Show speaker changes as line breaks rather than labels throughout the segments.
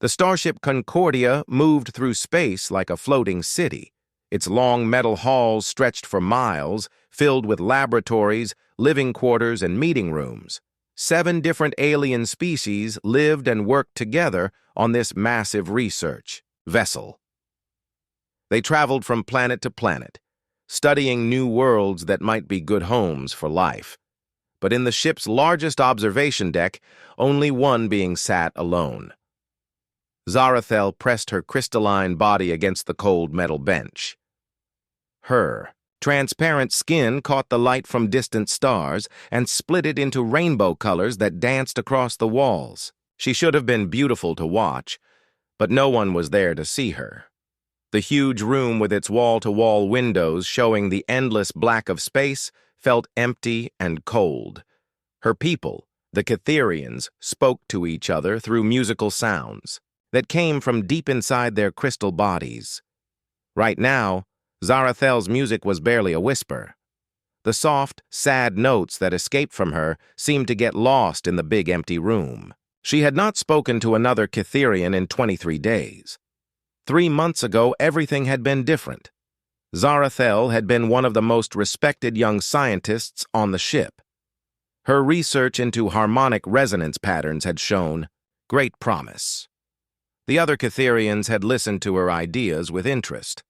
The starship Concordia moved through space like a floating city. Its long metal halls stretched for miles, filled with laboratories, living quarters, and meeting rooms. 7 different alien species lived and worked together on this massive research vessel. They traveled from planet to planet, studying new worlds that might be good homes for life. But in the ship's largest observation deck, only one being sat alone. Zarathel pressed her crystalline body against the cold metal bench. Her transparent skin caught the light from distant stars and split it into rainbow colors that danced across the walls. She should have been beautiful to watch, but no one was there to see her. The huge room with its wall-to-wall windows showing the endless black of space felt empty and cold. Her people, the Catherians, spoke to each other through musical sounds that came from deep inside their crystal bodies. Right now, Zarathel's music was barely a whisper. The soft, sad notes that escaped from her seemed to get lost in the big empty room. She had not spoken to another Catherian in 23 days. 3 months ago, everything had been different. Zarathel had been one of the most respected young scientists on the ship. Her research into harmonic resonance patterns had shown great promise. The other Catherians had listened to her ideas with interest.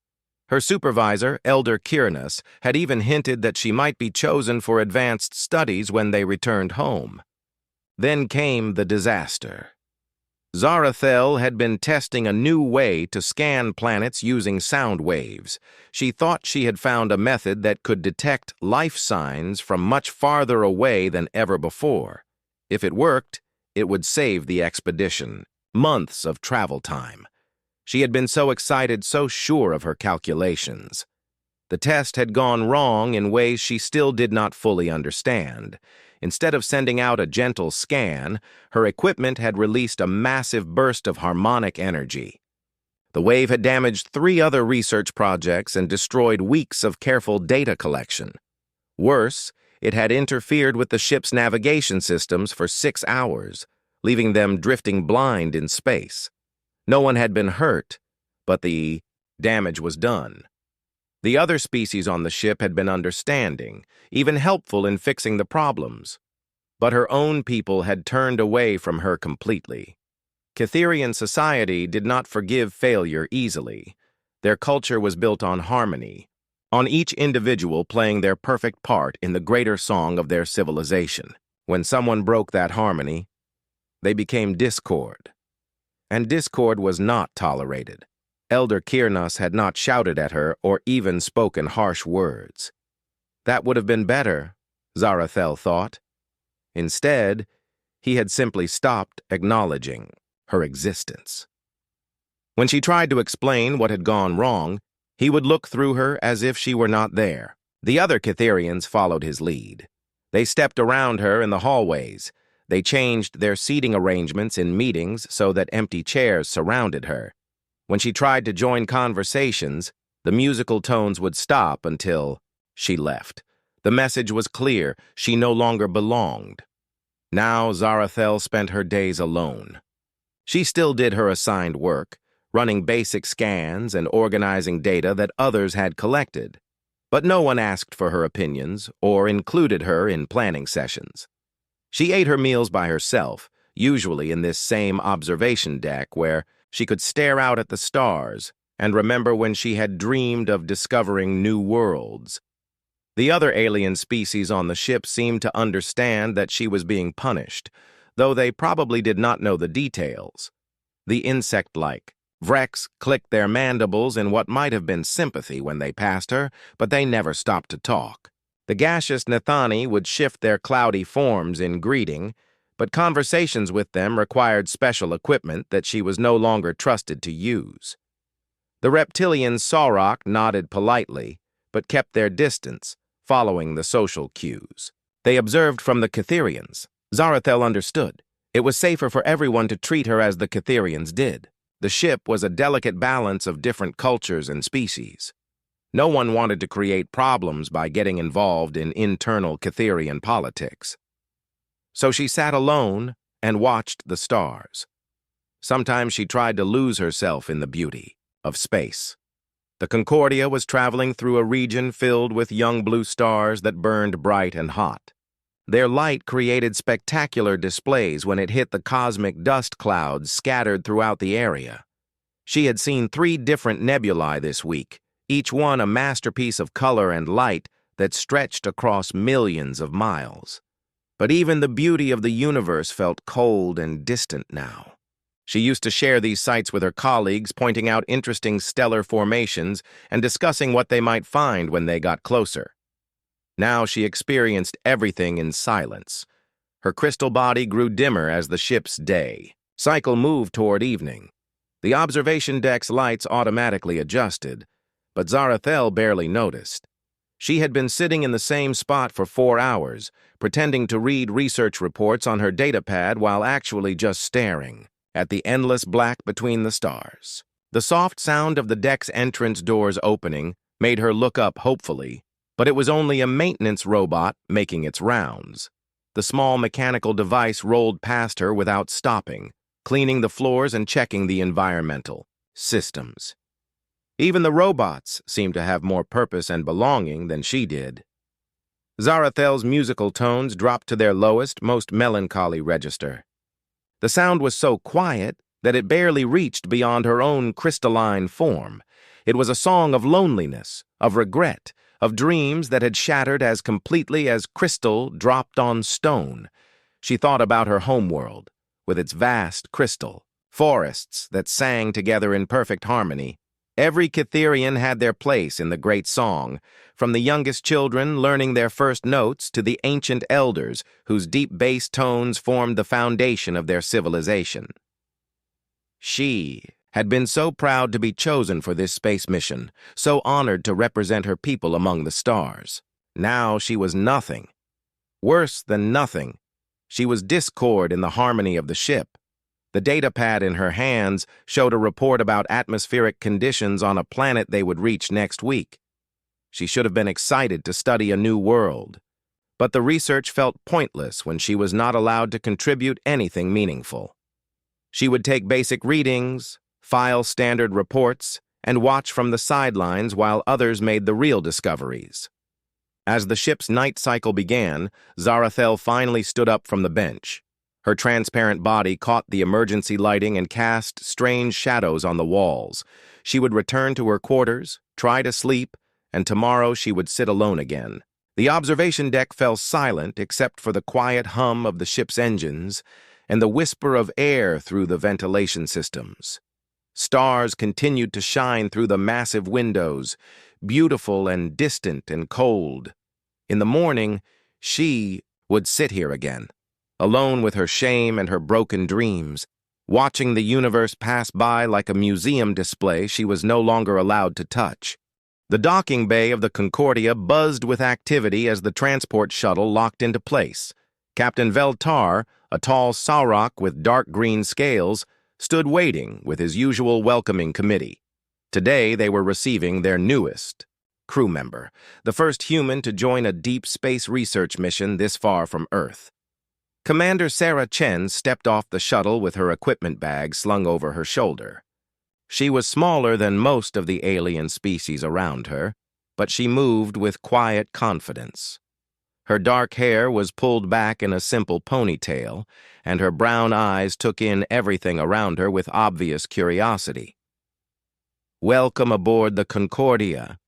Her supervisor, Elder Kyrnus, had even hinted that she might be chosen for advanced studies when they returned home. Then came the disaster. Zarathel had been testing a new way to scan planets using sound waves. She thought she had found a method that could detect life signs from much farther away than ever before. If it worked, it would save the expedition months of travel time. She had been so excited, so sure of her calculations. The test had gone wrong in ways she still did not fully understand. Instead of sending out a gentle scan, her equipment had released a massive burst of harmonic energy. The wave had damaged 3 other research projects and destroyed weeks of careful data collection. Worse, it had interfered with the ship's navigation systems for 6 hours, leaving them drifting blind in space. No one had been hurt, but the damage was done. The other species on the ship had been understanding, even helpful in fixing the problems. But her own people had turned away from her completely. Catherian society did not forgive failure easily. Their culture was built on harmony, on each individual playing their perfect part in the greater song of their civilization. When someone broke that harmony, they became discord. And discord was not tolerated. Elder Kyrnus had not shouted at her or even spoken harsh words. That would have been better, Zarathel thought. Instead, he had simply stopped acknowledging her existence. When she tried to explain what had gone wrong, he would look through her as if she were not there. The other Catherians followed his lead. They stepped around her in the hallways. They changed their seating arrangements in meetings so that empty chairs surrounded her. When she tried to join conversations, the musical tones would stop until she left. The message was clear: she no longer belonged. Now Zarathel spent her days alone. She still did her assigned work, running basic scans and organizing data that others had collected. But no one asked for her opinions or included her in planning sessions. She ate her meals by herself, usually in this same observation deck where she could stare out at the stars and remember when she had dreamed of discovering new worlds. The other alien species on the ship seemed to understand that she was being punished, though they probably did not know the details. The insect-like Vrex clicked their mandibles in what might have been sympathy when they passed her, but they never stopped to talk. The gaseous Nethani would shift their cloudy forms in greeting, but conversations with them required special equipment that she was no longer trusted to use. The reptilian Sauroch nodded politely, but kept their distance, following the social cues. They observed from the Catherians. Zarathel understood. It was safer for everyone to treat her as the Catherians did. The ship was a delicate balance of different cultures and species. No one wanted to create problems by getting involved in internal Catherian politics. So she sat alone and watched the stars. Sometimes she tried to lose herself in the beauty of space. The Concordia was traveling through a region filled with young blue stars that burned bright and hot. Their light created spectacular displays when it hit the cosmic dust clouds scattered throughout the area. She had seen 3 different nebulae this week, each one a masterpiece of color and light that stretched across millions of miles. But even the beauty of the universe felt cold and distant now. She used to share these sights with her colleagues, pointing out interesting stellar formations and discussing what they might find when they got closer. Now she experienced everything in silence. Her crystal body grew dimmer as the ship's day cycle moved toward evening. The observation deck's lights automatically adjusted, but Zarathel barely noticed. She had been sitting in the same spot for 4 hours, pretending to read research reports on her datapad while actually just staring at the endless black between the stars. The soft sound of the deck's entrance doors opening made her look up hopefully, but it was only a maintenance robot making its rounds. The small mechanical device rolled past her without stopping, cleaning the floors and checking the environmental systems. Even the robots seemed to have more purpose and belonging than she did. Zarathel's musical tones dropped to their lowest, most melancholy register. The sound was so quiet that it barely reached beyond her own crystalline form. It was a song of loneliness, of regret, of dreams that had shattered as completely as crystal dropped on stone. She thought about her homeworld, with its vast crystal, forests that sang together in perfect harmony. Every Cytherian had their place in the great song, from the youngest children learning their first notes to the ancient elders whose deep bass tones formed the foundation of their civilization. She had been so proud to be chosen for this space mission, so honored to represent her people among the stars. Now she was nothing. Worse than nothing, she was discord in the harmony of the ship. The datapad in her hands showed a report about atmospheric conditions on a planet they would reach next week. She should have been excited to study a new world. But the research felt pointless when she was not allowed to contribute anything meaningful. She would take basic readings, file standard reports, and watch from the sidelines while others made the real discoveries. As the ship's night cycle began, Zarathel finally stood up from the bench. Her transparent body caught the emergency lighting and cast strange shadows on the walls. She would return to her quarters, try to sleep, and tomorrow she would sit alone again. The observation deck fell silent except for the quiet hum of the ship's engines and the whisper of air through the ventilation systems. Stars continued to shine through the massive windows, beautiful and distant and cold. In the morning, she would sit here again, alone with her shame and her broken dreams, watching the universe pass by like a museum display she was no longer allowed to touch. The docking bay of the Concordia buzzed with activity as the transport shuttle locked into place. Captain Veltar, a tall Saurok with dark green scales, stood waiting with his usual welcoming committee. Today they were receiving their newest crew member, the first human to join a deep space research mission this far from Earth. Commander Sarah Chen stepped off the shuttle with her equipment bag slung over her shoulder. She was smaller than most of the alien species around her, but she moved with quiet confidence. Her dark hair was pulled back in a simple ponytail, and her brown eyes took in everything around her with obvious curiosity. "Welcome aboard the Concordia,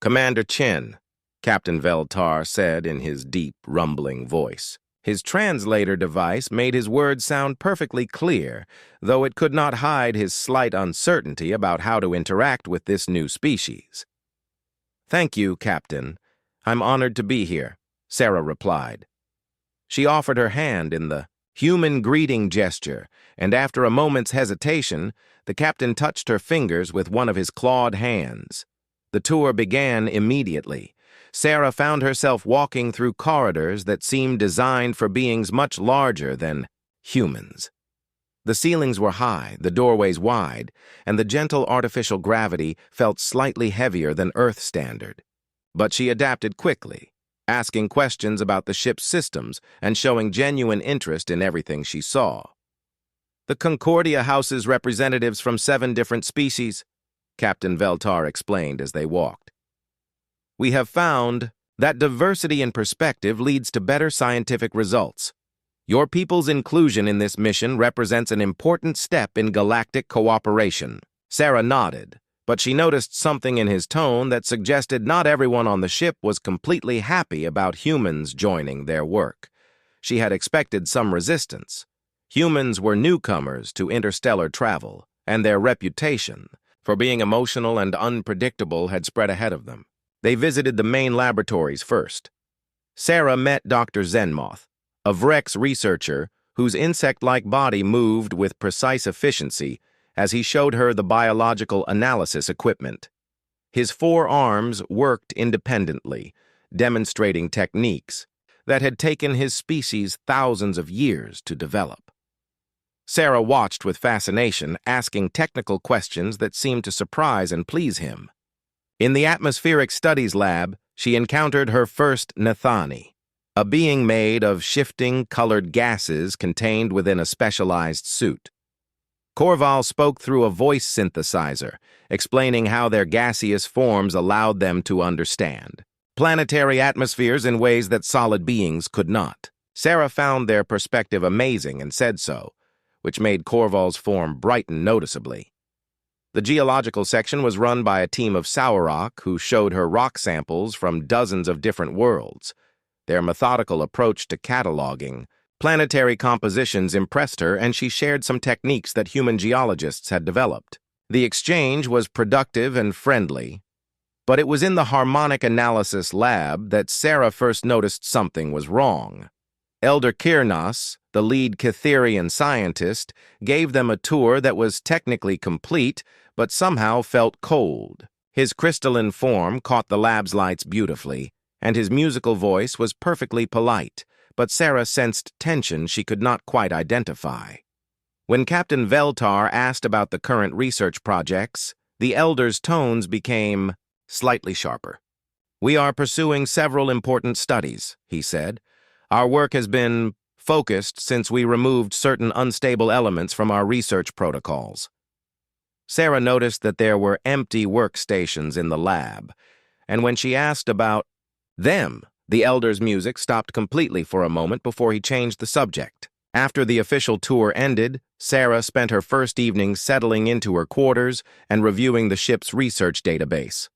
Commander Chen," Captain Veltar said in his deep, rumbling voice. His translator device made his words sound perfectly clear, though it could not hide his slight uncertainty about how to interact with this new species. "Thank you, Captain. I'm honored to be here," Sarah replied. She offered her hand in the human greeting gesture, and after a moment's hesitation, the captain touched her fingers with one of his clawed hands. The tour began immediately. Sarah found herself walking through corridors that seemed designed for beings much larger than humans. The ceilings were high, the doorways wide, and the gentle artificial gravity felt slightly heavier than Earth standard. But she adapted quickly, asking questions about the ship's systems and showing genuine interest in everything she saw. The Concordia houses representatives from 7 different species, Captain Veltar explained as they walked. We have found that diversity in perspective leads to better scientific results. Your people's inclusion in this mission represents an important step in galactic cooperation. Sarah nodded, but she noticed something in his tone that suggested not everyone on the ship was completely happy about humans joining their work. She had expected some resistance. Humans were newcomers to interstellar travel, and their reputation for being emotional and unpredictable had spread ahead of them. They visited the main laboratories first. Sarah met Dr. Zenmoth, a Vrex researcher whose insect-like body moved with precise efficiency as he showed her the biological analysis equipment. His 4 arms worked independently, demonstrating techniques that had taken his species thousands of years to develop. Sarah watched with fascination, asking technical questions that seemed to surprise and please him. In the atmospheric studies lab, she encountered her first Nathani, a being made of shifting colored gases contained within a specialized suit. Korval spoke through a voice synthesizer, explaining how their gaseous forms allowed them to understand planetary atmospheres in ways that solid beings could not. Sarah found their perspective amazing and said so, which made Korval's form brighten noticeably. The geological section was run by a team of Sauroch who showed her rock samples from dozens of different worlds. Their methodical approach to cataloging planetary compositions impressed her, and she shared some techniques that human geologists had developed. The exchange was productive and friendly, but it was in the harmonic analysis lab that Sarah first noticed something was wrong. Elder Kirnas, the lead Catherian scientist, gave them a tour that was technically complete, but somehow felt cold. His crystalline form caught the lab's lights beautifully, and his musical voice was perfectly polite, but Sarah sensed tension she could not quite identify. When Captain Veltar asked about the current research projects, the Elder's tones became slightly sharper. "We are pursuing several important studies," he said. "Our work has been focused since we removed certain unstable elements from our research protocols." Sarah noticed that there were empty workstations in the lab, and when she asked about them, the Elder's music stopped completely for a moment before he changed the subject. After the official tour ended, Sarah spent her first evening settling into her quarters and reviewing the ship's research database.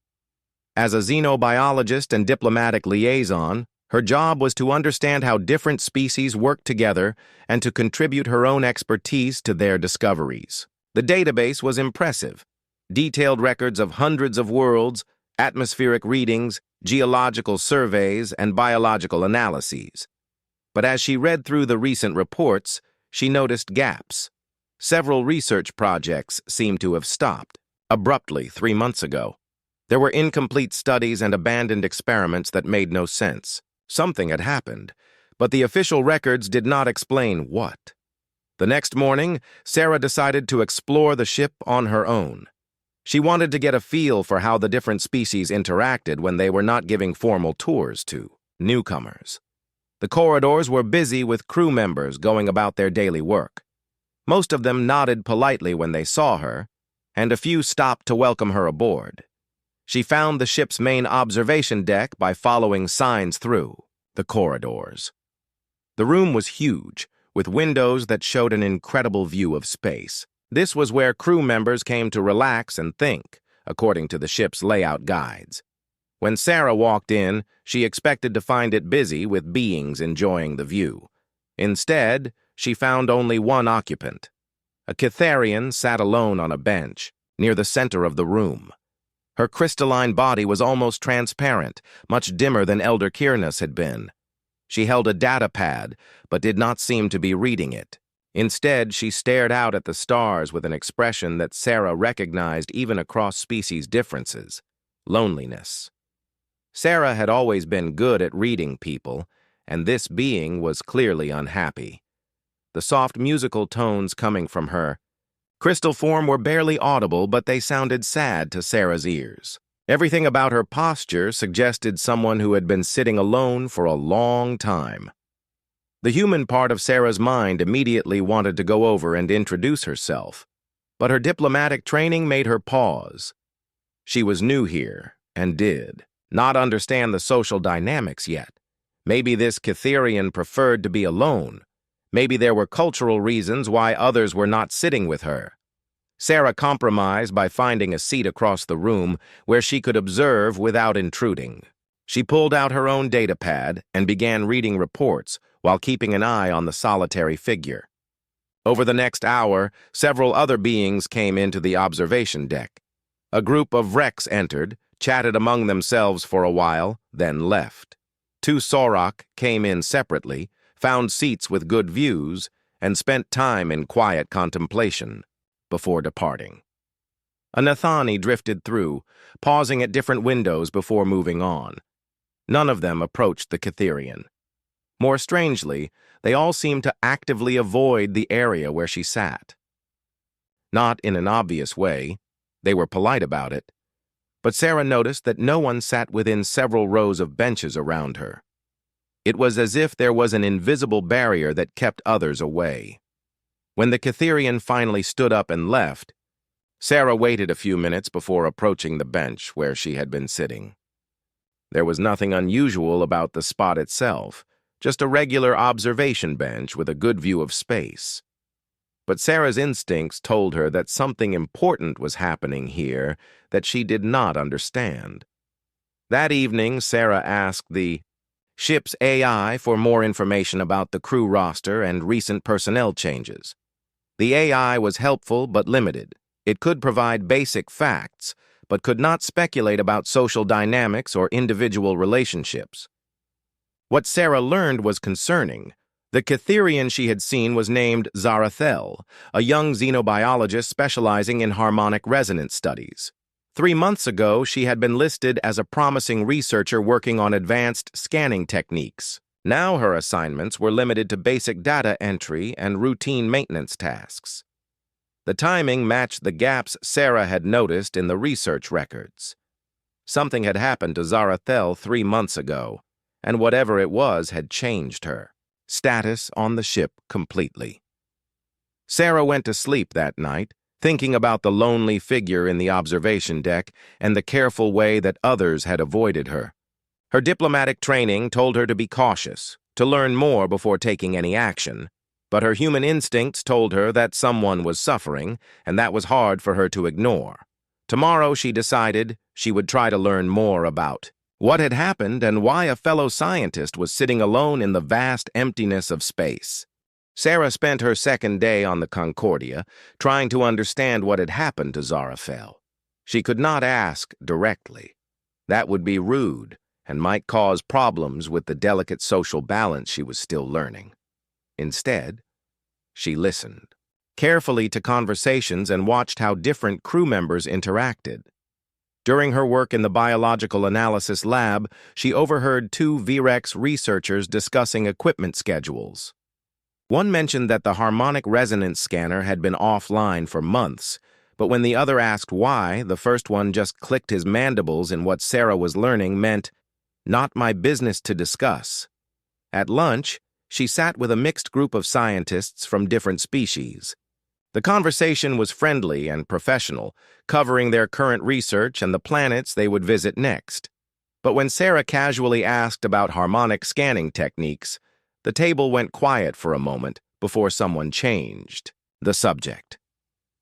As a xenobiologist and diplomatic liaison, her job was to understand how different species work together and to contribute her own expertise to their discoveries. The database was impressive. Detailed records of hundreds of worlds, atmospheric readings, geological surveys, and biological analyses. But as she read through the recent reports, she noticed gaps. Several research projects seemed to have stopped abruptly 3 months ago. There were incomplete studies and abandoned experiments that made no sense. Something had happened, but the official records did not explain what. The next morning, Sarah decided to explore the ship on her own. She wanted to get a feel for how the different species interacted when they were not giving formal tours to newcomers. The corridors were busy with crew members going about their daily work. Most of them nodded politely when they saw her, and a few stopped to welcome her aboard. She found the ship's main observation deck by following signs through the corridors. The room was huge, with windows that showed an incredible view of space. This was where crew members came to relax and think, according to the ship's layout guides. When Sarah walked in, she expected to find it busy with beings enjoying the view. Instead, she found only one occupant. A Catherian sat alone on a bench, near the center of the room. Her crystalline body was almost transparent, much dimmer than Elder Kirnas had been. She held a data pad, but did not seem to be reading it. Instead, she stared out at the stars with an expression that Sarah recognized even across species differences: loneliness. Sarah had always been good at reading people, and this being was clearly unhappy. The soft musical tones coming from her crystal form were barely audible, but they sounded sad to Sarah's ears. Everything about her posture suggested someone who had been sitting alone for a long time. The human part of Sarah's mind immediately wanted to go over and introduce herself, but her diplomatic training made her pause. She was new here and did not understand the social dynamics yet. Maybe this Cytherian preferred to be alone. Maybe there were cultural reasons why others were not sitting with her. Sarah compromised by finding a seat across the room where she could observe without intruding. She pulled out her own datapad and began reading reports while keeping an eye on the solitary figure. Over the next hour, several other beings came into the observation deck. A group of Rex entered, chatted among themselves for a while, then left. 2 Sorok came in separately, found seats with good views, and spent time in quiet contemplation before departing. A Nathani drifted through, pausing at different windows before moving on. None of them approached the Cytherian. More strangely, they all seemed to actively avoid the area where she sat. Not in an obvious way, they were polite about it, but Sarah noticed that no one sat within several rows of benches around her. It was as if there was an invisible barrier that kept others away. When the Cytherian finally stood up and left, Sarah waited a few minutes before approaching the bench where she had been sitting. There was nothing unusual about the spot itself, just a regular observation bench with a good view of space. But Sarah's instincts told her that something important was happening here that she did not understand. That evening, Sarah asked the ship's AI for more information about the crew roster and recent personnel changes. The AI was helpful but limited. It could provide basic facts, but could not speculate about social dynamics or individual relationships. What Sarah learned was concerning. The Cytherian she had seen was named Zarathel, a young xenobiologist specializing in harmonic resonance studies. 3 months ago, she had been listed as a promising researcher working on advanced scanning techniques. Now her assignments were limited to basic data entry and routine maintenance tasks. The timing matched the gaps Sarah had noticed in the research records. Something had happened to Zarathel 3 months ago, and whatever it was had changed her status on the ship completely. Sarah went to sleep that night, thinking about the lonely figure in the observation deck and the careful way that others had avoided her. Her diplomatic training told her to be cautious, to learn more before taking any action, but her human instincts told her that someone was suffering, and that was hard for her to ignore. Tomorrow, she decided, she would try to learn more about what had happened and why a fellow scientist was sitting alone in the vast emptiness of space. Sarah spent her second day on the Concordia, trying to understand what had happened to Zarathel. She could not ask directly. That would be rude and might cause problems with the delicate social balance she was still learning. Instead, she listened carefully to conversations and watched how different crew members interacted. During her work in the biological analysis lab, she overheard 2 VREX researchers discussing equipment schedules. One mentioned that the harmonic resonance scanner had been offline for months, but when the other asked why, the first one just clicked his mandibles in what Sarah was learning meant, "Not my business to discuss." At lunch, she sat with a mixed group of scientists from different species. The conversation was friendly and professional, covering their current research and the planets they would visit next. But when Sarah casually asked about harmonic scanning techniques, the table went quiet for a moment before someone changed the subject.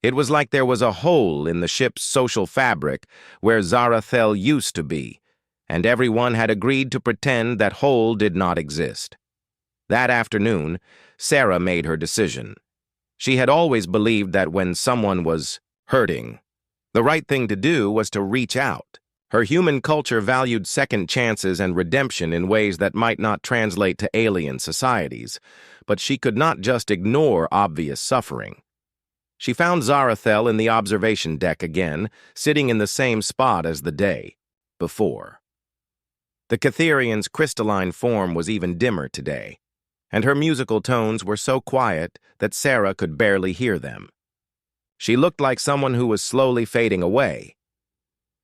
It was like there was a hole in the ship's social fabric where Zarathel used to be, and everyone had agreed to pretend that hole did not exist. That afternoon, Sarah made her decision. She had always believed that when someone was hurting, the right thing to do was to reach out. Her human culture valued second chances and redemption in ways that might not translate to alien societies, but she could not just ignore obvious suffering. She found Zarathel in the observation deck again, sitting in the same spot as the day before. The Cytherian's crystalline form was even dimmer today, and her musical tones were so quiet that Sarah could barely hear them. She looked like someone who was slowly fading away.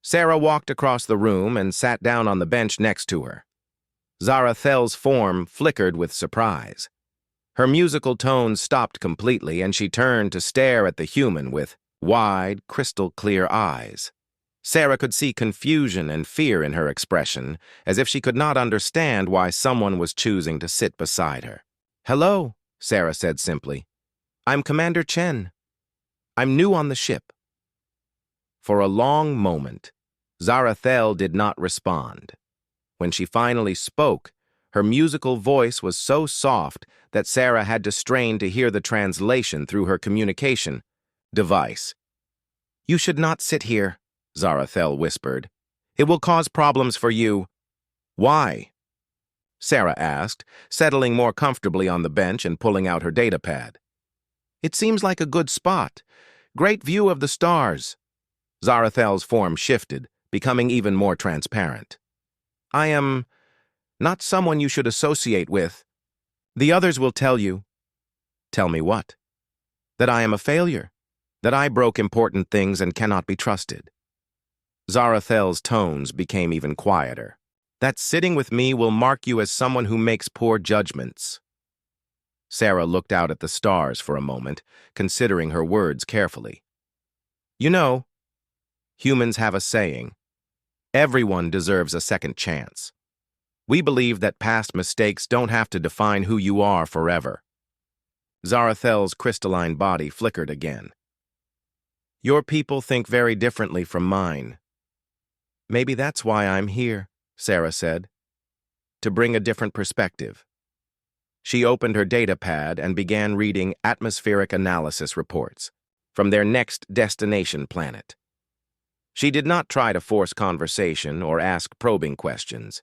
Sarah walked across the room and sat down on the bench next to her. Zarathel's form flickered with surprise. Her musical tones stopped completely, and she turned to stare at the human with wide, crystal-clear eyes. Sarah could see confusion and fear in her expression, as if she could not understand why someone was choosing to sit beside her. "Hello," Sarah said simply. "I'm Commander Chen. I'm new on the ship." For a long moment, Zarathel did not respond. When she finally spoke, her musical voice was so soft that Sarah had to strain to hear the translation through her communication device. "You should not sit here," Zarathel whispered. "It will cause problems for you." "Why?" Sarah asked, settling more comfortably on the bench and pulling out her datapad. "It seems like a good spot. Great view of the stars." Zarathel's form shifted, becoming even more transparent. "I am not someone you should associate with. The others will tell you." "Tell me what?" "That I am a failure. That I broke important things and cannot be trusted." Zarathel's tones became even quieter. "That sitting with me will mark you as someone who makes poor judgments." Sarah looked out at the stars for a moment, considering her words carefully. "You know, humans have a saying, everyone deserves a second chance. We believe that past mistakes don't have to define who you are forever." Zarathel's crystalline body flickered again. "Your people think very differently from mine. Maybe that's why I'm here," Sarah said. "To bring a different perspective." She opened her datapad and began reading atmospheric analysis reports from their next destination planet. She did not try to force conversation or ask probing questions.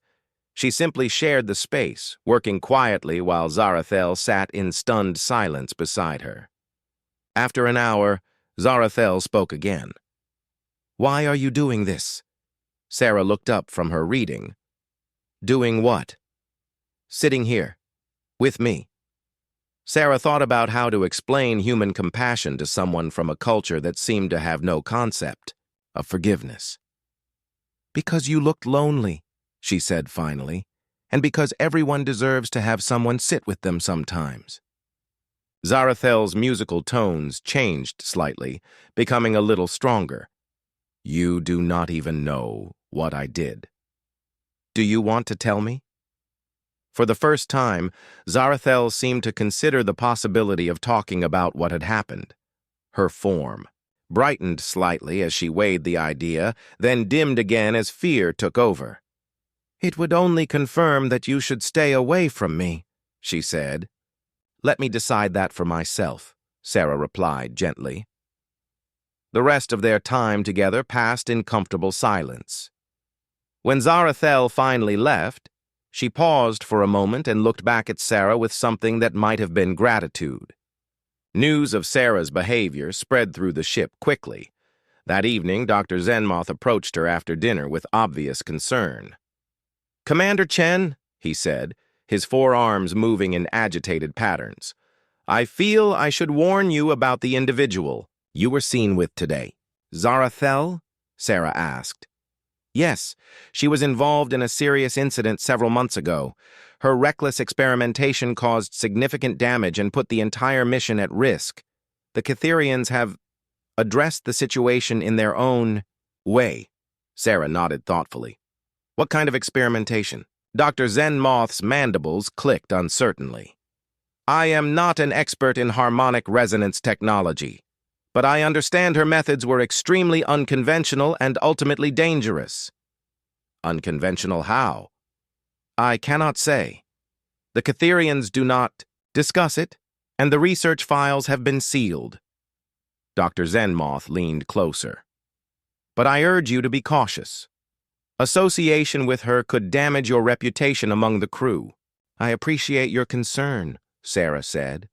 She simply shared the space, working quietly while Zarathel sat in stunned silence beside her. After an hour, Zarathel spoke again. "Why are you doing this?" Sarah looked up from her reading. "Doing what?" "Sitting here, with me." Sarah thought about how to explain human compassion to someone from a culture that seemed to have no concept of forgiveness. "Because you looked lonely," she said finally, "and because everyone deserves to have someone sit with them sometimes." Zarathel's musical tones changed slightly, becoming a little stronger. "You do not even know what I did. Do you want to tell me?" For the first time, Zarathel seemed to consider the possibility of talking about what had happened. Her form brightened slightly as she weighed the idea, then dimmed again as fear took over. "It would only confirm that you should stay away from me," she said. "Let me decide that for myself," Sarah replied gently. The rest of their time together passed in comfortable silence. When Zarathel finally left, she paused for a moment and looked back at Sarah with something that might have been gratitude. News of Sarah's behavior spread through the ship quickly. That evening, Dr. Zenmoth approached her after dinner with obvious concern. "Commander Chen," he said, his forearms moving in agitated patterns, "I feel I should warn you about the individual you were seen with today." "Zarathel?" Sarah asked. "Yes, she was involved in a serious incident several months ago. Her reckless experimentation caused significant damage and put the entire mission at risk. The Catherians have addressed the situation in their own way." Sarah nodded thoughtfully. "What kind of experimentation?" Dr. Zenmoth's mandibles clicked uncertainly. "I am not an expert in harmonic resonance technology, but I understand her methods were extremely unconventional and ultimately dangerous." "Unconventional how?" "I cannot say. The Catherians do not discuss it, and the research files have been sealed." Dr. Zenmoth leaned closer. "But I urge you to be cautious. Association with her could damage your reputation among the crew." "I appreciate your concern," Sarah said,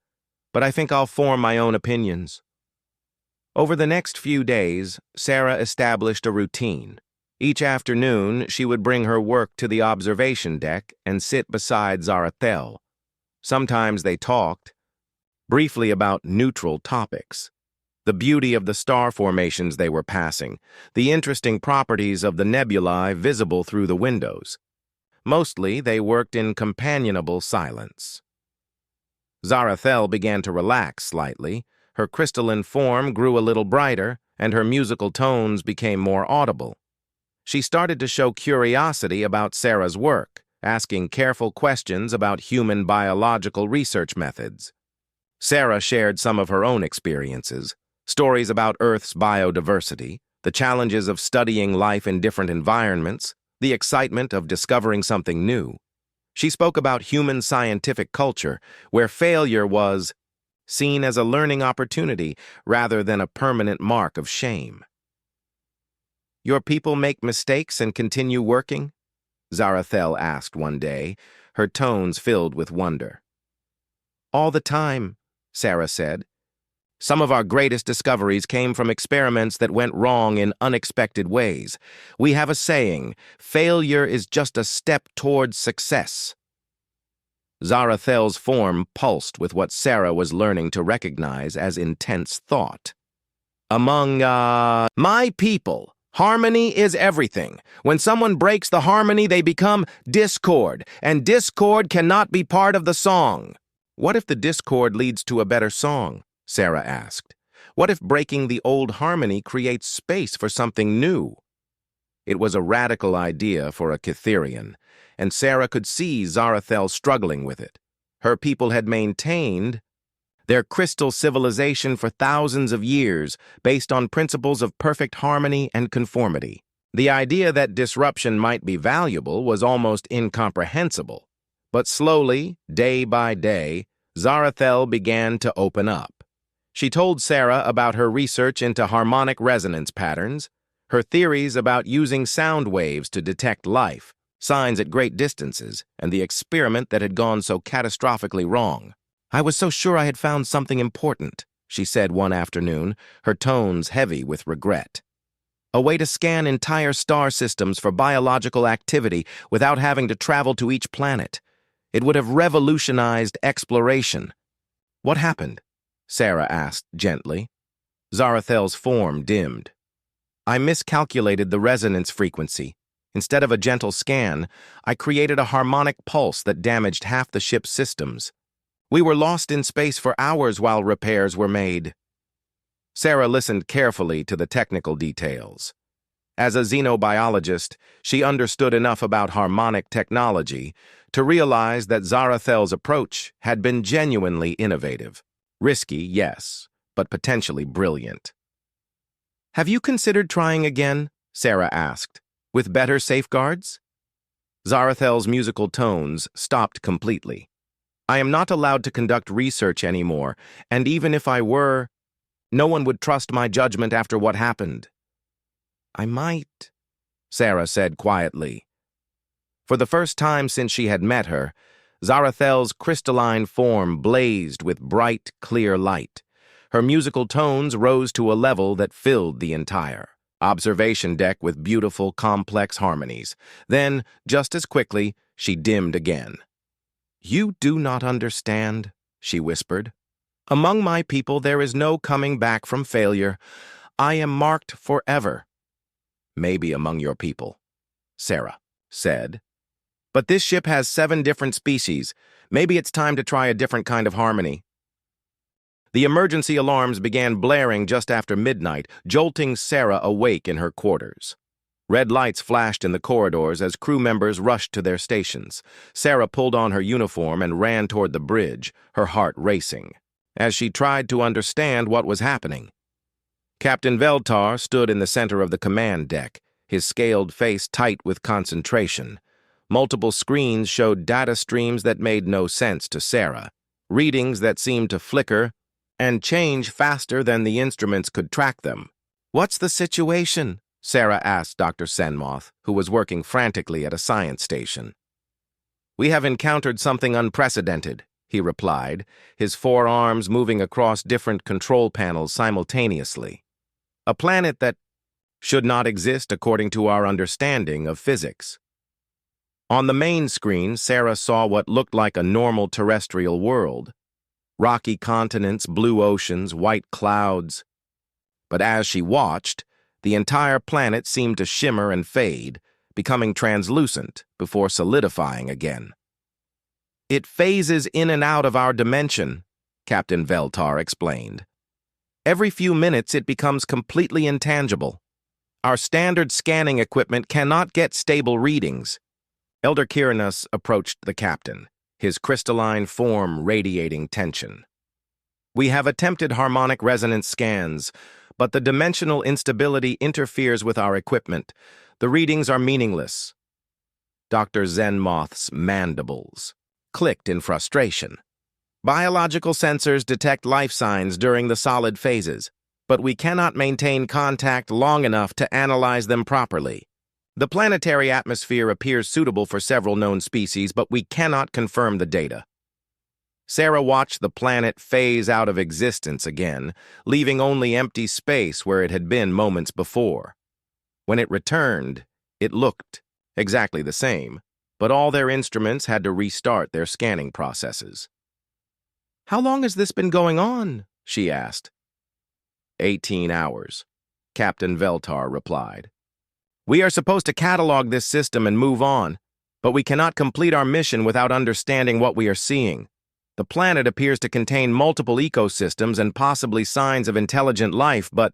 "but I think I'll form my own opinions." Over the next few days, Sarah established a routine. Each afternoon, she would bring her work to the observation deck and sit beside Zarathel. Sometimes they talked, briefly about neutral topics. The beauty of the star formations they were passing, the interesting properties of the nebulae visible through the windows. Mostly, they worked in companionable silence. Zarathel began to relax slightly. Her crystalline form grew a little brighter, and her musical tones became more audible. She started to show curiosity about Sarah's work, asking careful questions about human biological research methods. Sarah shared some of her own experiences, stories about Earth's biodiversity, the challenges of studying life in different environments, the excitement of discovering something new. She spoke about human scientific culture, where failure was seen as a learning opportunity rather than a permanent mark of shame. "Your people make mistakes and continue working?" Zarathel asked one day, her tones filled with wonder. "All the time," Sarah said. "Some of our greatest discoveries came from experiments that went wrong in unexpected ways. We have a saying, failure is just a step towards success." Zarathel's form pulsed with what Sarah was learning to recognize as intense thought. "Among, my people, harmony is everything. When someone breaks the harmony, they become discord, and discord cannot be part of the song." "What if the discord leads to a better song?" Sarah asked. "What if breaking the old harmony creates space for something new?" It was a radical idea for a Cytherian, and Sarah could see Zarathel struggling with it. Her people had maintained their crystal civilization for thousands of years, based on principles of perfect harmony and conformity. The idea that disruption might be valuable was almost incomprehensible. But slowly, day by day, Zarathel began to open up. She told Sarah about her research into harmonic resonance patterns, her theories about using sound waves to detect life, signs at great distances, and the experiment that had gone so catastrophically wrong. "I was so sure I had found something important," she said one afternoon, her tones heavy with regret. "A way to scan entire star systems for biological activity without having to travel to each planet. It would have revolutionized exploration." "What happened?" Sarah asked gently. Zarathel's form dimmed. "I miscalculated the resonance frequency. Instead of a gentle scan, I created a harmonic pulse that damaged half the ship's systems. We were lost in space for hours while repairs were made." Sarah listened carefully to the technical details. As a xenobiologist, she understood enough about harmonic technology to realize that Zarathel's approach had been genuinely innovative. Risky, yes, but potentially brilliant. "Have you considered trying again?" Sarah asked. "With better safeguards?" Zarathel's musical tones stopped completely. "I am not allowed to conduct research anymore, and even if I were, no one would trust my judgment after what happened." "I might," Sarah said quietly. For the first time since she had met her, Zarathel's crystalline form blazed with bright, clear light. Her musical tones rose to a level that filled the entire observation deck with beautiful, complex harmonies. Then, just as quickly, she dimmed again. "You do not understand," she whispered. "Among my people there is no coming back from failure. I am marked forever." "Maybe among your people," Sarah said. "But this ship has 7 different species. Maybe it's time to try a different kind of harmony." The emergency alarms began blaring just after midnight, jolting Sarah awake in her quarters. Red lights flashed in the corridors as crew members rushed to their stations. Sarah pulled on her uniform and ran toward the bridge, her heart racing, as she tried to understand what was happening. Captain Veltar stood in the center of the command deck, his scaled face tight with concentration. Multiple screens showed data streams that made no sense to Sarah, readings that seemed to flicker and change faster than the instruments could track them. "What's the situation?" Sarah asked Dr. Senmoth, who was working frantically at a science station. "We have encountered something unprecedented," he replied, his forearms moving across different control panels simultaneously. "A planet that should not exist according to our understanding of physics." On the main screen, Sarah saw what looked like a normal terrestrial world. Rocky continents, blue oceans, white clouds. But as she watched, the entire planet seemed to shimmer and fade, becoming translucent before solidifying again. It phases in and out of our dimension, Captain Veltar explained. Every few minutes it becomes completely intangible. Our standard scanning equipment cannot get stable readings. Elder Kyrannus approached the captain, his crystalline form radiating tension. We have attempted harmonic resonance scans, but the dimensional instability interferes with our equipment. The readings are meaningless. Dr. Zenmoth's mandibles clicked in frustration. Biological sensors detect life signs during the solid phases, but we cannot maintain contact long enough to analyze them properly. The planetary atmosphere appears suitable for several known species, but we cannot confirm the data. Sarah watched the planet phase out of existence again, leaving only empty space where it had been moments before. When it returned, it looked exactly the same, but all their instruments had to restart their scanning processes. "How long has this been going on?" she asked. 18 hours, Captain Veltar replied. "We are supposed to catalog this system and move on, but we cannot complete our mission without understanding what we are seeing. The planet appears to contain multiple ecosystems and possibly signs of intelligent life, but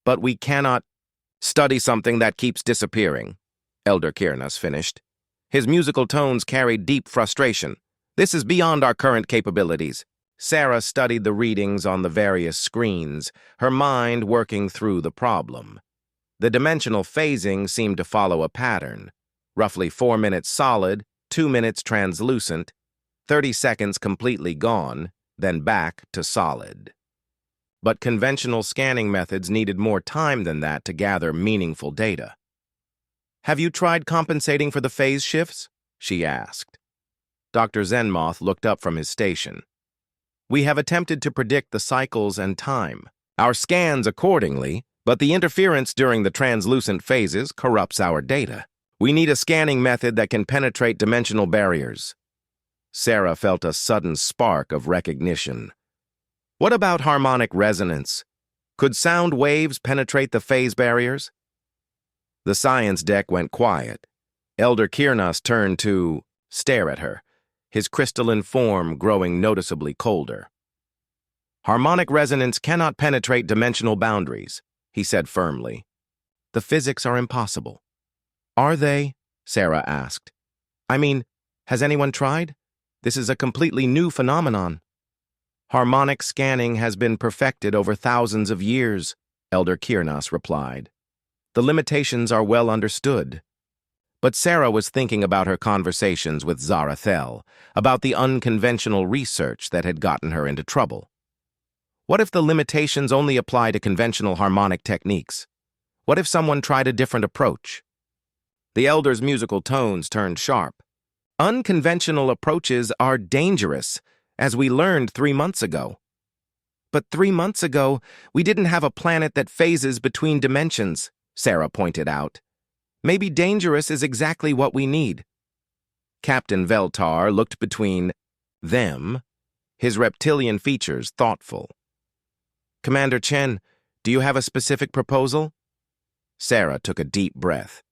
we cannot study something that keeps disappearing," Elder Kyrannus finished. His musical tones carried deep frustration. "This is beyond our current capabilities." Sarah studied the readings on the various screens, her mind working through the problem. The dimensional phasing seemed to follow a pattern. Roughly 4 minutes solid, 2 minutes translucent, 30 seconds completely gone, then back to solid. But conventional scanning methods needed more time than that to gather meaningful data. "Have you tried compensating for the phase shifts?" she asked. Dr. Zenmoth looked up from his station. "We have attempted to predict the cycles and time. Our scans accordingly, but the interference during the translucent phases corrupts our data. We need a scanning method that can penetrate dimensional barriers." Sarah felt a sudden spark of recognition. "What about harmonic resonance? Could sound waves penetrate the phase barriers?" The science deck went quiet. Elder Kyrannus turned to stare at her, his crystalline form growing noticeably colder. "Harmonic resonance cannot penetrate dimensional boundaries," he said firmly. "The physics are impossible." "Are they?" Sarah asked. "I mean, has anyone tried? This is a completely new phenomenon." "Harmonic scanning has been perfected over thousands of years," Elder Kyrannus replied. "The limitations are well understood." But Sarah was thinking about her conversations with Zarathel, about the unconventional research that had gotten her into trouble. What if the limitations only apply to conventional harmonic techniques? What if someone tried a different approach? The elder's musical tones turned sharp. "Unconventional approaches are dangerous, as we learned 3 months ago." "But 3 months ago, we didn't have a planet that phases between dimensions," Sarah pointed out. "Maybe dangerous is exactly what we need." Captain Veltar looked between them, his reptilian features thoughtful. "Commander Chen, do you have a specific proposal?" Sarah took a deep breath.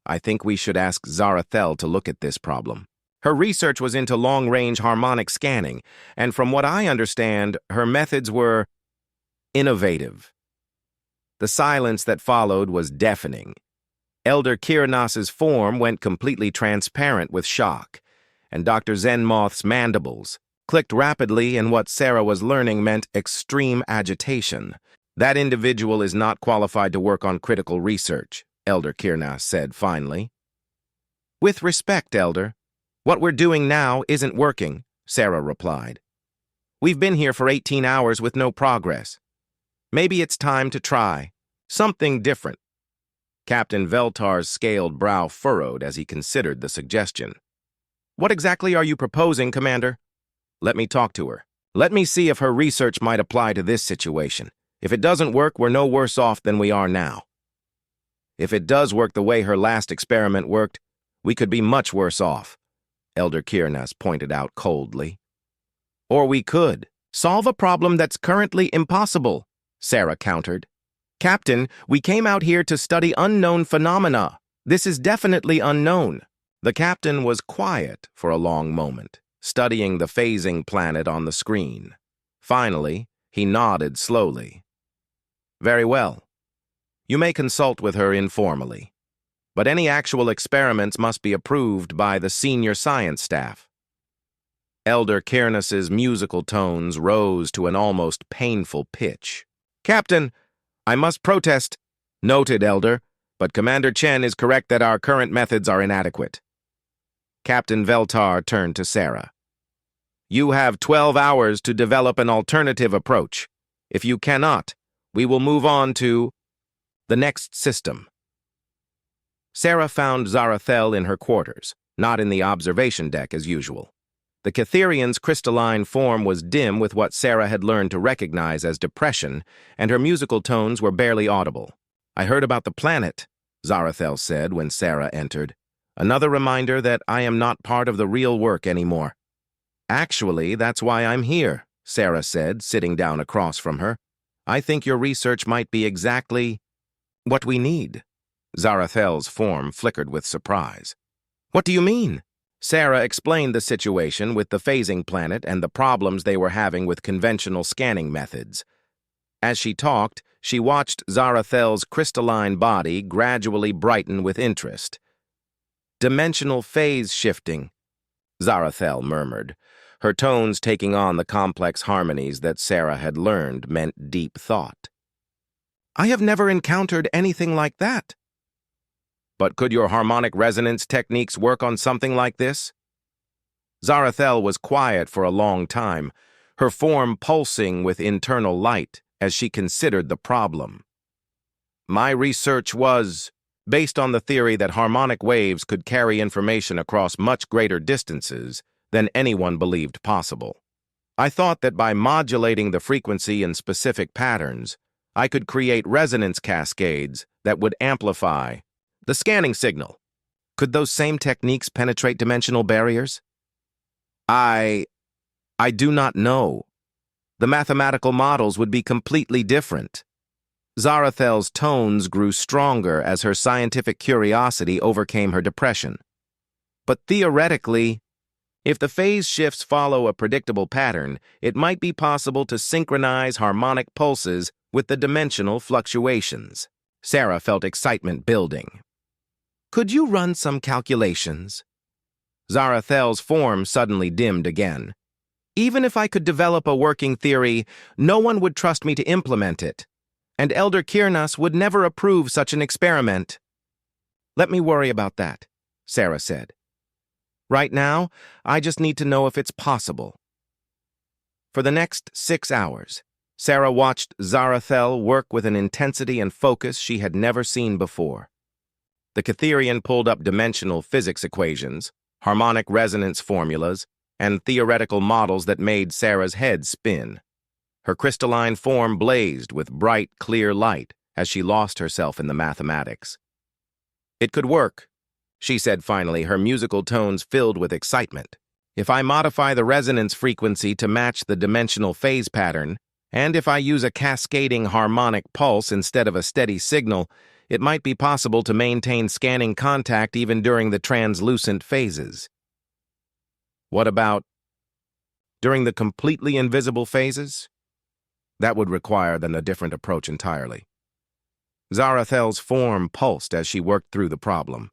"I think we should ask Zarathel to look at this problem. Her research was into long-range harmonic scanning, and from what I understand, her methods were innovative." The silence that followed was deafening. Elder Kyrannus's form went completely transparent with shock, and Dr. Zenmoth's mandibles clicked rapidly, and what Sarah was learning meant extreme agitation. "That individual is not qualified to work on critical research," Elder Kyrannus said finally. "With respect, Elder, what we're doing now isn't working," Sarah replied. "We've been here for 18 hours with no progress. Maybe it's time to try something different." Captain Veltar's scaled brow furrowed as he considered the suggestion. "What exactly are you proposing, Commander?" "Let me talk to her. Let me see if her research might apply to this situation. If it doesn't work, we're no worse off than we are now. If it does work the way her last experiment worked, we could be much worse off," Elder Kyrannus pointed out coldly. "Or we could solve a problem that's currently impossible," Sarah countered. "Captain, we came out here to study unknown phenomena. This is definitely unknown." The captain was quiet for a long moment, studying the phasing planet on the screen. Finally, he nodded slowly. Very well. You may consult with her informally, but any actual experiments must be approved by the senior science staff. Elder Kirnus's musical tones rose to an almost painful pitch. Captain, I must protest. Noted, Elder, but Commander Chen is correct that our current methods are inadequate. Captain Veltar turned to Sarah. You have 12 hours to develop an alternative approach. If you cannot, we will move on to the next system. Sarah found Zarathel in her quarters, not in the observation deck as usual. The Catherian's crystalline form was dim with what Sarah had learned to recognize as depression, and her musical tones were barely audible. I heard about the planet, Zarathel said when Sarah entered. Another reminder that I am not part of the real work anymore. Actually, that's why I'm here, Sarah said, sitting down across from her. I think your research might be exactly what we need. Zarathel's form flickered with surprise. What do you mean? Sarah explained the situation with the phasing planet and the problems they were having with conventional scanning methods. As she talked, she watched Zarathel's crystalline body gradually brighten with interest. Dimensional phase shifting, Zarathel murmured, her tones taking on the complex harmonies that Sarah had learned meant deep thought. I have never encountered anything like that. But could your harmonic resonance techniques work on something like this? Zarathel was quiet for a long time, her form pulsing with internal light as she considered the problem. My research was based on the theory that harmonic waves could carry information across much greater distances than anyone believed possible. I thought that by modulating the frequency in specific patterns, I could create resonance cascades that would amplify the scanning signal. Could those same techniques penetrate dimensional barriers? I do not know. The mathematical models would be completely different. Zarathel's tones grew stronger as her scientific curiosity overcame her depression. But theoretically, if the phase shifts follow a predictable pattern, it might be possible to synchronize harmonic pulses with the dimensional fluctuations. Sarah felt excitement building. Could you run some calculations? Zarathel's form suddenly dimmed again. Even if I could develop a working theory, no one would trust me to implement it, and Elder Kirnus would never approve such an experiment. Let me worry about that, Sarah said. Right now, I just need to know if it's possible. For the next 6 hours, Sarah watched Zarathel work with an intensity and focus she had never seen before. The Catherian pulled up dimensional physics equations, harmonic resonance formulas, and theoretical models that made Sarah's head spin. Her crystalline form blazed with bright, clear light as she lost herself in the mathematics. It could work, she said finally, her musical tones filled with excitement. If I modify the resonance frequency to match the dimensional phase pattern, and if I use a cascading harmonic pulse instead of a steady signal, it might be possible to maintain scanning contact even during the translucent phases. What about during the completely invisible phases? That would require then a different approach entirely. Zarathel's form pulsed as she worked through the problem.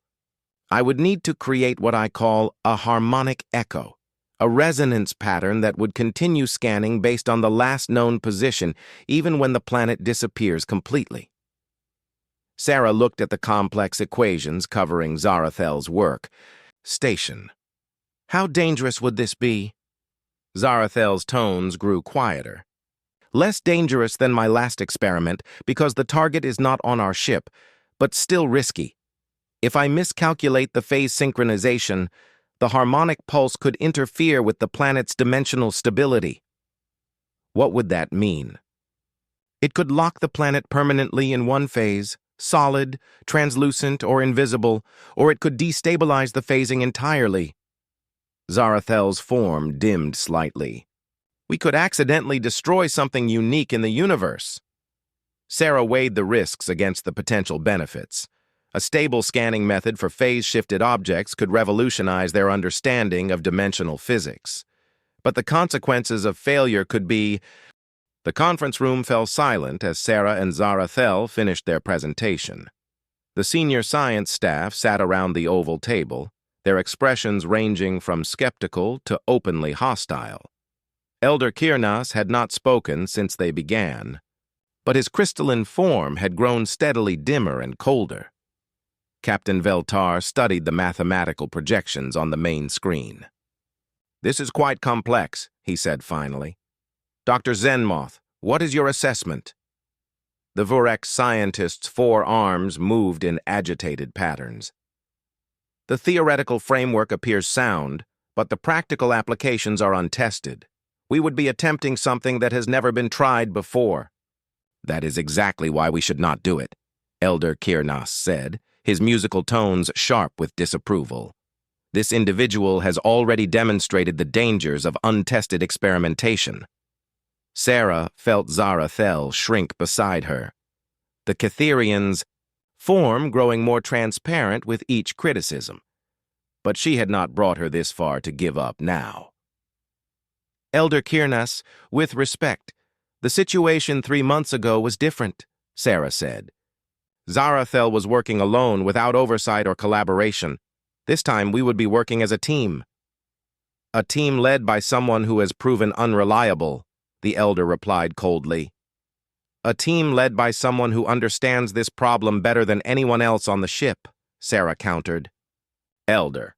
I would need to create what I call a harmonic echo, a resonance pattern that would continue scanning based on the last known position, even when the planet disappears completely. Sarah looked at the complex equations covering Zarathel's work. Station. How dangerous would this be? Zarathel's tones grew quieter. Less dangerous than my last experiment because the target is not on our ship, but still risky. If I miscalculate the phase synchronization, the harmonic pulse could interfere with the planet's dimensional stability. What would that mean? It could lock the planet permanently in one phase, solid, translucent, or invisible, or it could destabilize the phasing entirely. Zarathel's form dimmed slightly. We could accidentally destroy something unique in the universe. Sarah weighed the risks against the potential benefits. A stable scanning method for phase-shifted objects could revolutionize their understanding of dimensional physics. But the consequences of failure could be... The conference room fell silent as Sarah and Zarathel finished their presentation. The senior science staff sat around the oval table, their expressions ranging from skeptical to openly hostile. Elder Kirnas had not spoken since they began, but his crystalline form had grown steadily dimmer and colder. Captain Veltar studied the mathematical projections on the main screen. "This is quite complex," he said finally. "Dr. Zenmoth, what is your assessment?" The Vorek scientist's four arms moved in agitated patterns. "The theoretical framework appears sound, but the practical applications are untested. We would be attempting something that has never been tried before." "That is exactly why we should not do it," Elder Kirnas said, his musical tones sharp with disapproval. "This individual has already demonstrated the dangers of untested experimentation." Sarah felt Zarathel shrink beside her, the Catherian's form growing more transparent with each criticism. But she had not brought her this far to give up now. "Elder Kirnas, with respect, the situation 3 months ago was different," Sarah said. "Zarathel was working alone without oversight or collaboration. This time we would be working as a team." "A team led by someone who has proven unreliable," the elder replied coldly. "A team led by someone who understands this problem better than anyone else on the ship," Sarah countered. "Elder,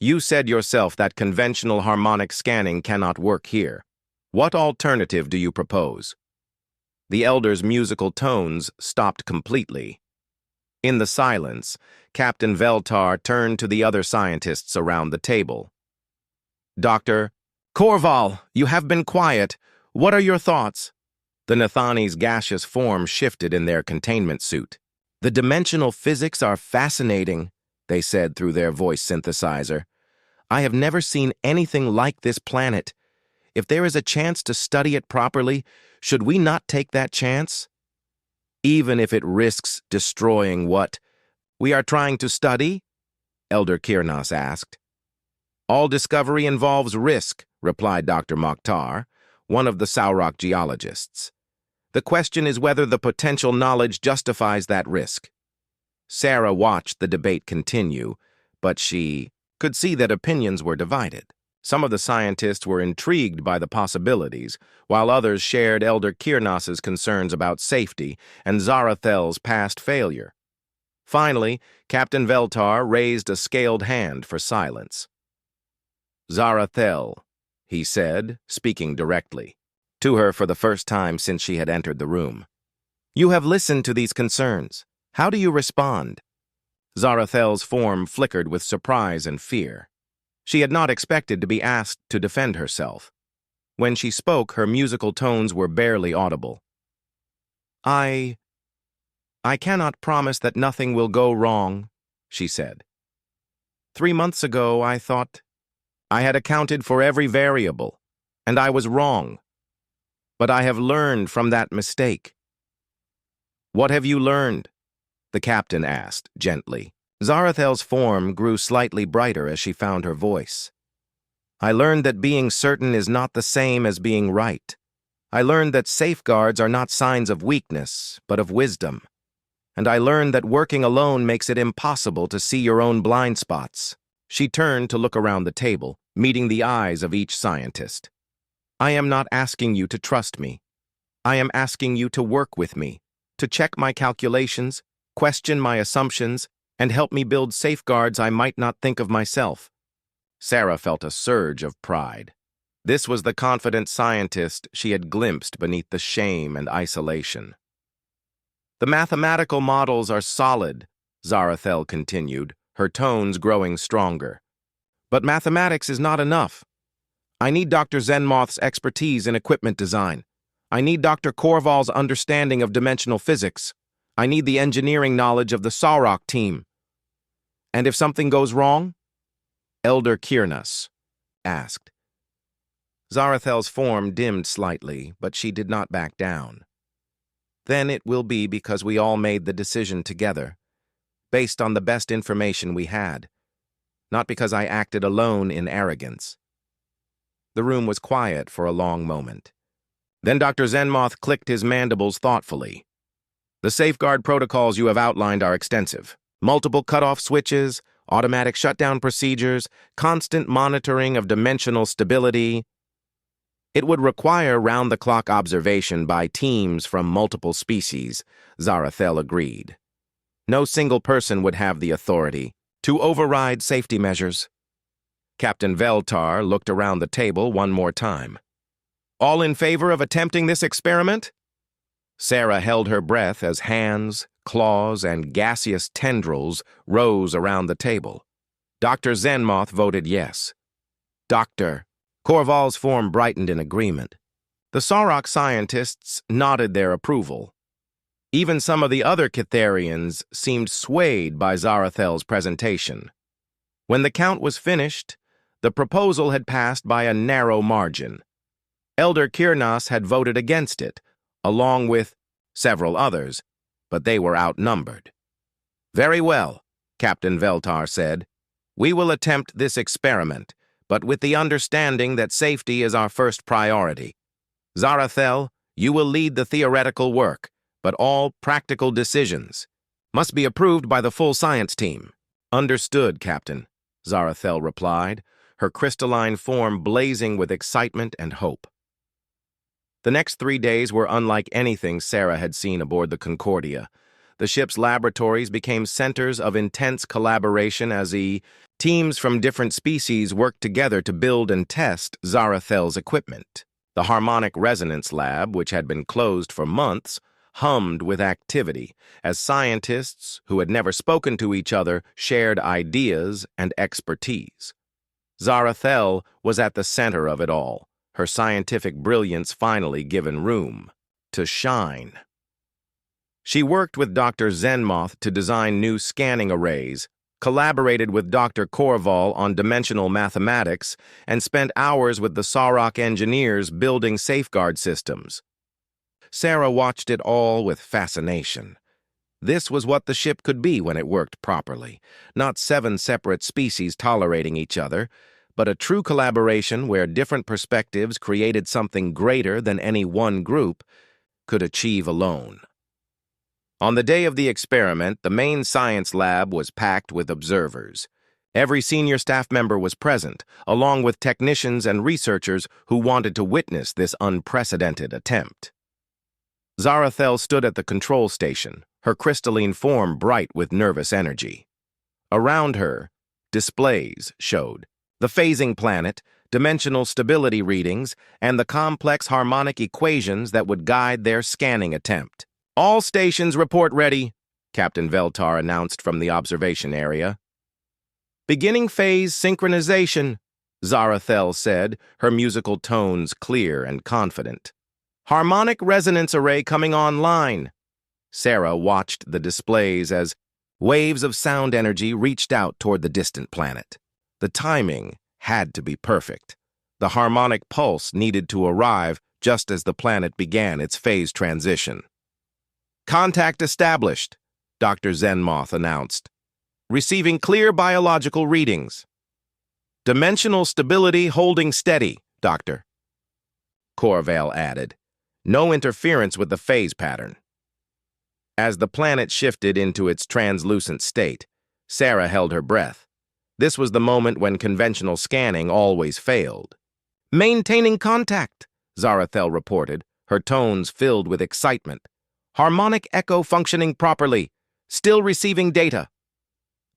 you said yourself that conventional harmonic scanning cannot work here. What alternative do you propose?" The elder's musical tones stopped completely. In the silence, Captain Veltar turned to the other scientists around the table. "Dr. Korval, you have been quiet. What are your thoughts?" The Nathani's gaseous form shifted in their containment suit. "The dimensional physics are fascinating," they said through their voice synthesizer. "I have never seen anything like this planet. If there is a chance to study it properly, should we not take that chance? Even if it risks destroying what we are trying to study?" Elder Kirnas asked. "All discovery involves risk," replied Dr. Mokhtar, one of the Saurok geologists. "The question is whether the potential knowledge justifies that risk." Sarah watched the debate continue, but she could see that opinions were divided. Some of the scientists were intrigued by the possibilities, while others shared Elder Kirnas's concerns about safety and Zarathel's past failure. Finally, Captain Veltar raised a scaled hand for silence. "Zarathel," he said, speaking directly, to her for the first time since she had entered the room. "You have listened to these concerns. How do you respond?" Zarathel's form flickered with surprise and fear. She had not expected to be asked to defend herself. When she spoke, her musical tones were barely audible. I cannot promise that nothing will go wrong," she said. 3 months ago, I thought I had accounted for every variable, and I was wrong. But I have learned from that mistake." "What have you learned?" the captain asked, gently. Zarathel's form grew slightly brighter as she found her voice. "I learned that being certain is not the same as being right. I learned that safeguards are not signs of weakness, but of wisdom. And I learned that working alone makes it impossible to see your own blind spots." She turned to look around the table, meeting the eyes of each scientist. "I am not asking you to trust me. I am asking you to work with me, to check my calculations, question my assumptions, and help me build safeguards I might not think of myself." Sarah felt a surge of pride. This was the confident scientist she had glimpsed beneath the shame and isolation. "The mathematical models are solid," Zarathel continued, her tones growing stronger. "But mathematics is not enough. I need Dr. Zenmoth's expertise in equipment design. I need Dr. Korval's understanding of dimensional physics. I need the engineering knowledge of the Saurok team. And if something goes wrong?" Elder Kirnas asked. Zarathel's form dimmed slightly, but she did not back down. "Then it will be because we all made the decision together. based on the best information we had, not because I acted alone in arrogance. The room was quiet for a long moment. Then Dr. Zenmoth clicked his mandibles thoughtfully. The safeguard protocols you have outlined are extensive. Multiple cutoff switches, automatic shutdown procedures, constant monitoring of dimensional stability. It would require round-the-clock observation by teams from multiple species, Zarathel agreed. No single person would have the authority to override safety measures. Captain Veltar looked around the table one more time. All in favor of attempting this experiment? Sarah held her breath as hands, claws, and gaseous tendrils rose around the table. Dr. Zenmoth voted yes. Doctor. Korval's form brightened in agreement. The Sauroch scientists nodded their approval. Even some of the other Kitharians seemed swayed by Zarathel's presentation. When the count was finished, the proposal had passed by a narrow margin. Elder Kirnas had voted against it, along with several others, but they were outnumbered. Very well, Captain Veltar said. We will attempt this experiment, but with the understanding that safety is our first priority. Zarathel, you will lead the theoretical work, but all practical decisions must be approved by the full science team. Understood, Captain, Zarathel replied, her crystalline form blazing with excitement and hope. The next 3 days were unlike anything Sarah had seen aboard the Concordia. The ship's laboratories became centers of intense collaboration as teams from different species worked together to build and test Zarathel's equipment. The harmonic resonance lab, which had been closed for months, hummed with activity as scientists who had never spoken to each other shared ideas and expertise. Zarathel was at the center of it all, her scientific brilliance finally given room to shine. She worked with Dr. Zenmoth to design new scanning arrays, collaborated with Dr. Korval on dimensional mathematics, and spent hours with the Sauroch engineers building safeguard systems. Sarah watched it all with fascination. This was what the ship could be when it worked properly, not 7 separate species tolerating each other, but a true collaboration where different perspectives created something greater than any one group could achieve alone. On the day of the experiment, the main science lab was packed with observers. Every senior staff member was present, along with technicians and researchers who wanted to witness this unprecedented attempt. Zarathel stood at the control station, her crystalline form bright with nervous energy. Around her, displays showed the phasing planet, dimensional stability readings, and the complex harmonic equations that would guide their scanning attempt. All stations report ready, Captain Veltar announced from the observation area. Beginning phase synchronization, Zarathel said, her musical tones clear and confident. Harmonic resonance array coming online. Sarah watched the displays as waves of sound energy reached out toward the distant planet. The timing had to be perfect. The harmonic pulse needed to arrive just as the planet began its phase transition. Contact established, Dr. Zenmoth announced. Receiving clear biological readings. Dimensional stability holding steady, Doctor. Korval added. No interference with the phase pattern. As the planet shifted into its translucent state, Sarah held her breath. This was the moment when conventional scanning always failed. Maintaining contact, Zarathel reported, her tones filled with excitement. Harmonic echo functioning properly, still receiving data.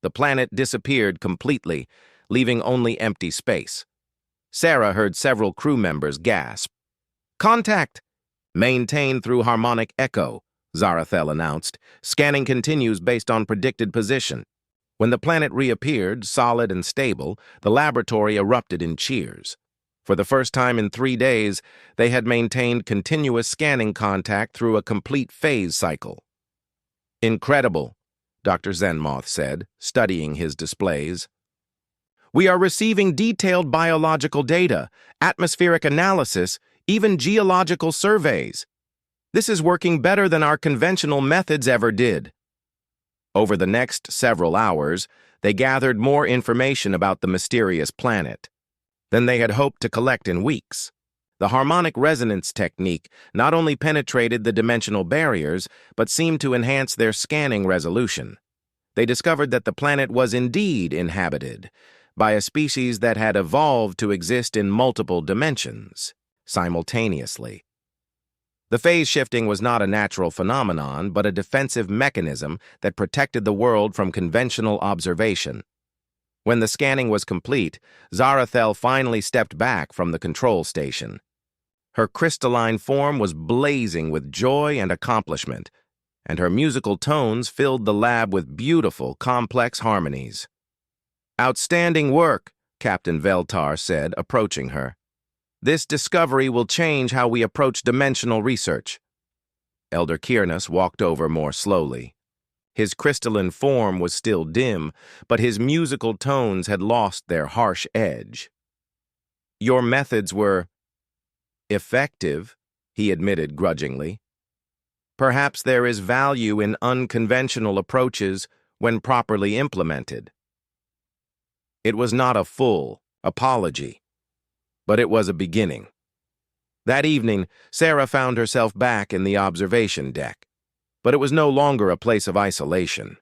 The planet disappeared completely, leaving only empty space. Sarah heard several crew members gasp. Contact! Maintained through harmonic echo, Zarathel announced. Scanning continues based on predicted position. When the planet reappeared, solid and stable, the laboratory erupted in cheers. For the first time in 3 days, they had maintained continuous scanning contact through a complete phase cycle. Incredible, Dr. Zenmoth said, studying his displays. We are receiving detailed biological data, atmospheric analysis, even geological surveys. This is working better than our conventional methods ever did. Over the next several hours, they gathered more information about the mysterious planet than they had hoped to collect in weeks. The harmonic resonance technique not only penetrated the dimensional barriers, but seemed to enhance their scanning resolution. They discovered that the planet was indeed inhabited by a species that had evolved to exist in multiple dimensions simultaneously. The phase shifting was not a natural phenomenon, but a defensive mechanism that protected the world from conventional observation. When the scanning was complete, Zarathel finally stepped back from the control station. Her crystalline form was blazing with joy and accomplishment, and her musical tones filled the lab with beautiful, complex harmonies. "Outstanding work," Captain Veltar said, approaching her. "This discovery will change how we approach dimensional research." Elder Kyrnus walked over more slowly. His crystalline form was still dim, but his musical tones had lost their harsh edge. "Your methods were effective," he admitted grudgingly. "Perhaps there is value in unconventional approaches when properly implemented." It was not a full apology, but it was a beginning. That evening, Sarah found herself back in the observation deck, but it was no longer a place of isolation.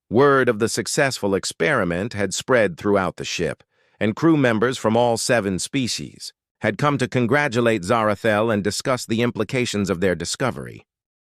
Word of the successful experiment had spread throughout the ship, and crew members from all 7 species had come to congratulate Zarathel and discuss the implications of their discovery.